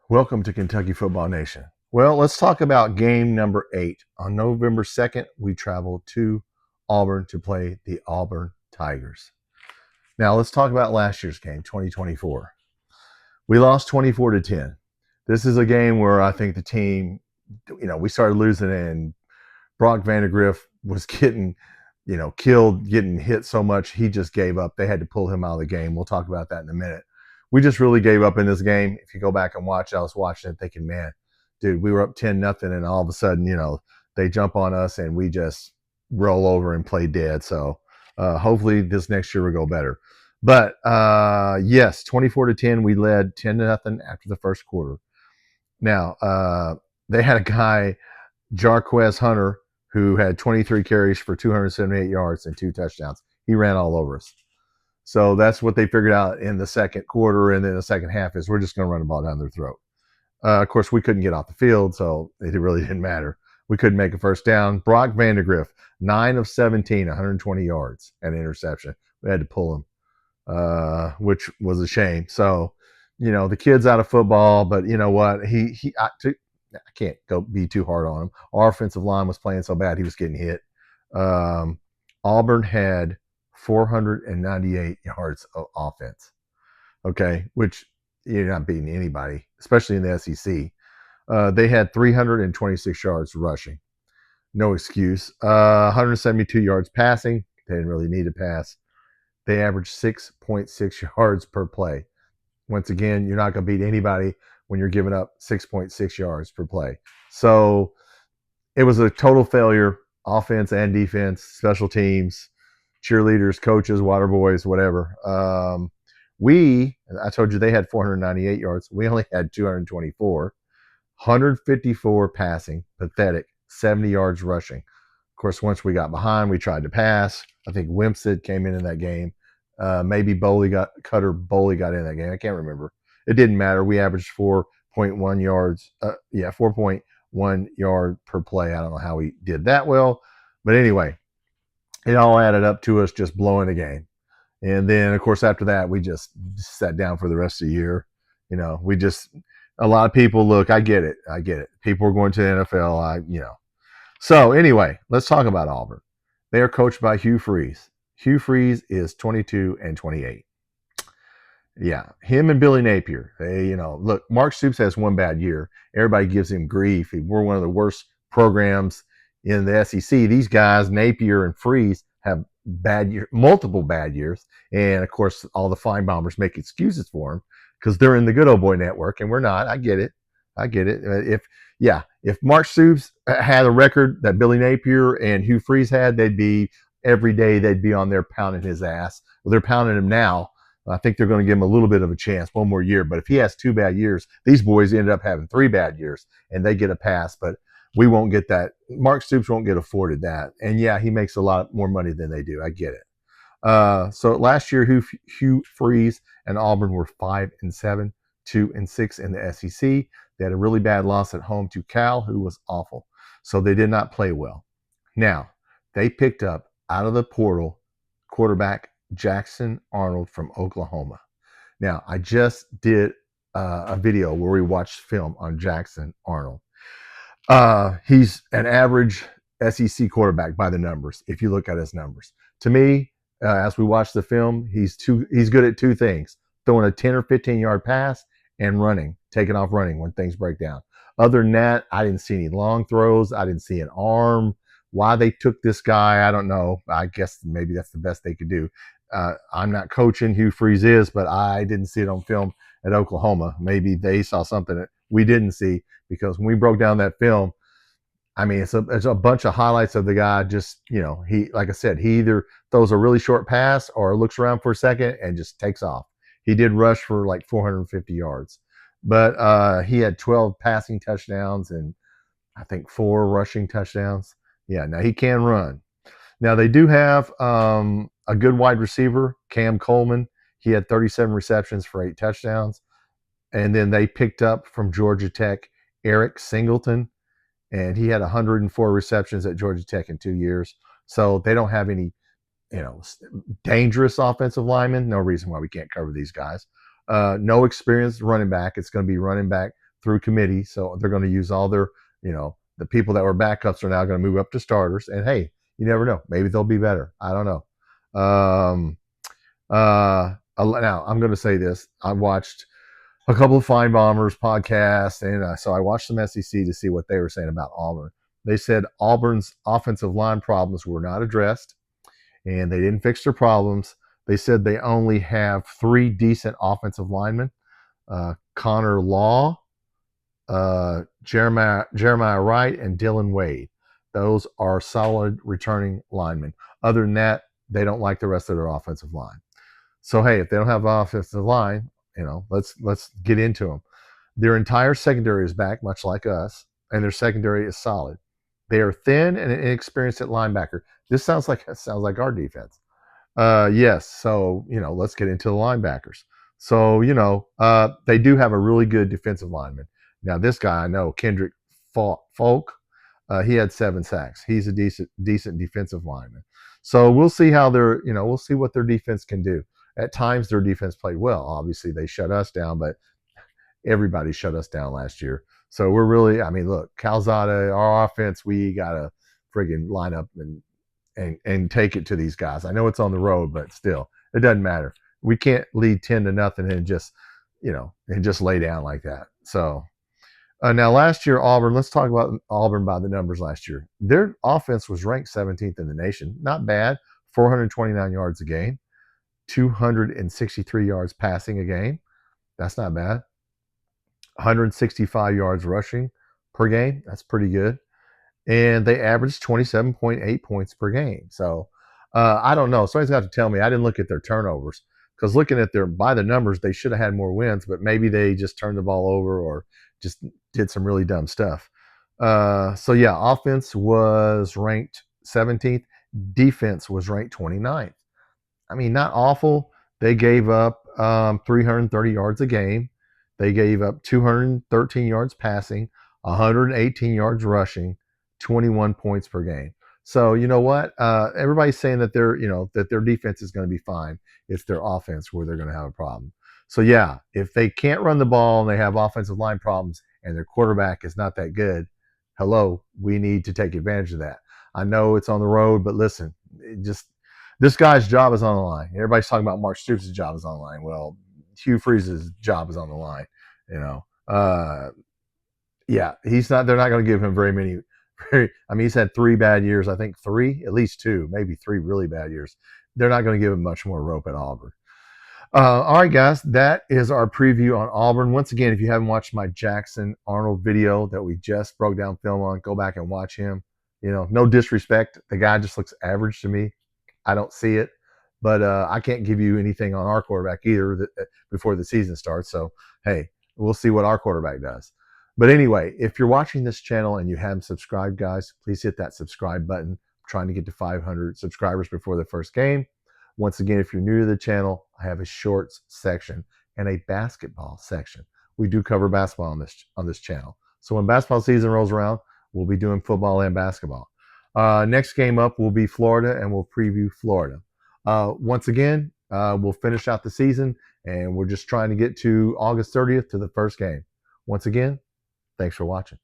Welcome to Kentucky Football Nation. Well, let's talk about game number 8. On November 2nd, we traveled to Auburn to play the Auburn Tigers. Now, let's talk about last year's game, 2024. We lost 24-10. This is a game where I think the team, we started losing and Brock Vandegrift was getting, killed, getting hit so much, he just gave up. They had to pull him out of the game. We'll talk about that in a minute. We just really gave up in this game. If you go back and watch, I was watching it thinking, man, dude, we were up 10-0, and all of a sudden, they jump on us and we just roll over and play dead. So hopefully this next year will go better. But yes, 24-10, we led 10-0 after the first quarter. Now, they had a guy, Jarquez Hunter, who had 23 carries for 278 yards and 2 touchdowns. He ran all over us. So that's what they figured out in the second quarter, and then the second half is we're just going to run the ball down their throat. Of course, we couldn't get off the field, so it really didn't matter. We couldn't make a first down. Brock Vandegrift, 9 of 17, 120 yards and an interception. We had to pull him, which was a shame. So, the kid's out of football, but you know what? I can't go be too hard on him. Our offensive line was playing so bad, he was getting hit. Auburn had 498 yards of offense. Okay, which you're not beating anybody, especially in the SEC. They had 326 yards rushing. No excuse. 172 yards passing. They didn't really need to pass. They averaged 6.6 yards per play. Once again, you're not going to beat anybody when you're giving up 6.6 yards per play. So it was a total failure, offense and defense, special teams, cheerleaders, coaches, water boys, whatever. I told you they had 498 yards. We only had 224, 154 passing, pathetic, 70 yards rushing. Of course, once we got behind, we tried to pass. I think Wimpstead came in that game. Maybe Cutter Boley got in that game. I can't remember. It didn't matter. We averaged 4.1 yards. 4.1 yard per play. I don't know how we did that well, but anyway, it all added up to us just blowing the game. And then, of course, after that, we just sat down for the rest of the year. A lot of people, look, I get it. People are going to the NFL, So anyway, let's talk about Auburn. They are coached by Hugh Freeze. Hugh Freeze is 22-28. Yeah, him and Billy Napier. Look, Mark Stoops has one bad year. Everybody gives him grief. We're one of the worst programs in the SEC. These guys, Napier and Freeze, have multiple bad years. And of course, all the Finebaumers make excuses for them because they're in the good old boy network and we're not. I get it. If Mark Stoops had a record that Billy Napier and Hugh Freeze had, they'd be on there pounding his ass. Well, they're pounding him now. I think they're going to give him a little bit of a chance, one more year. But if he has 2 bad years, these boys ended up having 3 bad years, and they get a pass. But we won't get that. Mark Stoops won't get afforded that. And yeah, he makes a lot more money than they do. I get it. So last year, Hugh Freeze and Auburn were 5-7, 2-6 in the SEC. They had a really bad loss at home to Cal, who was awful. So they did not play well. Now, they picked up out of the portal quarterback Jackson Arnold from Oklahoma. Now, I just did a video where we watched film on Jackson Arnold. He's an average SEC quarterback by the numbers, if you look at his numbers. To me, as we watch the film, he's good at 2 things: throwing a 10 or 15-yard pass and taking off running when things break down. Other than that, I didn't see any long throws. I didn't see an arm. Why they took this guy, I don't know. I guess maybe that's the best they could do. I'm not coaching, Hugh Freeze is, but I didn't see it on film at Oklahoma. Maybe they saw something that we didn't see, because when we broke down that film, I mean, it's a bunch of highlights of the guy. Just, he, like I said, he either throws a really short pass or looks around for a second and just takes off. He did rush for like 450 yards, but he had 12 passing touchdowns and I think 4 rushing touchdowns. Yeah, now he can run. Now they do have a good wide receiver, Cam Coleman. He had 37 receptions for 8 touchdowns. And then they picked up from Georgia Tech Eric Singleton, and he had 104 receptions at Georgia Tech in 2 years. So they don't have any, dangerous offensive linemen. No reason why we can't cover these guys. No experienced running back. It's going to be running back through committee. So they're going to use all their, the people that were backups are now going to move up to starters. And hey, you never know. Maybe they'll be better. I don't know. Now I'm going to say this. I watched a couple of Fine Bombers podcasts, and so I watched some SEC to see what they were saying about Auburn. They said Auburn's offensive line problems were not addressed, and they didn't fix their problems. They said they only have 3 decent offensive linemen: Connor Law, Jeremiah Wright, and Dylan Wade. Those are solid returning linemen. Other than that, they don't like the rest of their offensive line. So hey, if they don't have an offensive line, let's get into them. Their entire secondary is back, much like us, and their secondary is solid. They are thin and inexperienced at linebacker. This sounds like our defense. Yes. So let's get into the linebackers. So they do have a really good defensive lineman. Now this guy I know, Kendrick Folk. He had 7 sacks. He's a decent defensive lineman. So we'll see how we'll see what their defense can do. At times their defense played well. Obviously they shut us down, but everybody shut us down last year. So we're really, look, Calzada, our offense, we got to friggin' line up and take it to these guys. I know it's on the road, but still, it doesn't matter. We can't lead 10-0 and just lay down like that. So now last year, Auburn, let's talk about Auburn by the numbers last year. Their offense was ranked 17th in the nation. Not bad. 429 yards a game, 263 yards passing a game. That's not bad. 165 yards rushing per game. That's pretty good. And they averaged 27.8 points per game. So I don't know. Somebody's got to tell me. I didn't look at their turnovers, because looking at by the numbers, they should have had more wins, but maybe they just turned the ball over or just did some really dumb stuff. So yeah, offense was ranked 17th. Defense was ranked 29th. Not awful. They gave up 330 yards a game. They gave up 213 yards passing, 118 yards rushing, 21 points per game. So you know what? Everybody's saying that their defense is going to be fine. It's their offense where they're going to have a problem. So yeah, if they can't run the ball and they have offensive line problems and their quarterback is not that good, hello, we need to take advantage of that. I know it's on the road, but listen, this guy's job is on the line. Everybody's talking about Mark Stoops' job is on the line. Well, Hugh Freeze's job is on the line. Yeah, they're not going to give him very many. He's had 3 bad years. I think 3, at least 2, maybe 3 really bad years. They're not going to give him much more rope at Auburn. All right, guys, that is our preview on Auburn. Once again, if you haven't watched my Jackson Arnold video that we just broke down film on, go back and watch him. No disrespect. The guy just looks average to me. I don't see it, but I can't give you anything on our quarterback either before the season starts. So, hey, we'll see what our quarterback does. But anyway, if you're watching this channel and you haven't subscribed, guys, please hit that subscribe button. I'm trying to get to 500 subscribers before the first game. Once again, if you're new to the channel, I have a shorts section and a basketball section. We do cover basketball on this channel. So when basketball season rolls around, we'll be doing football and basketball. Next game up will be Florida, and we'll preview Florida. Once again, we'll finish out the season, and we're just trying to get to August 30th to the first game. Once again, thanks for watching.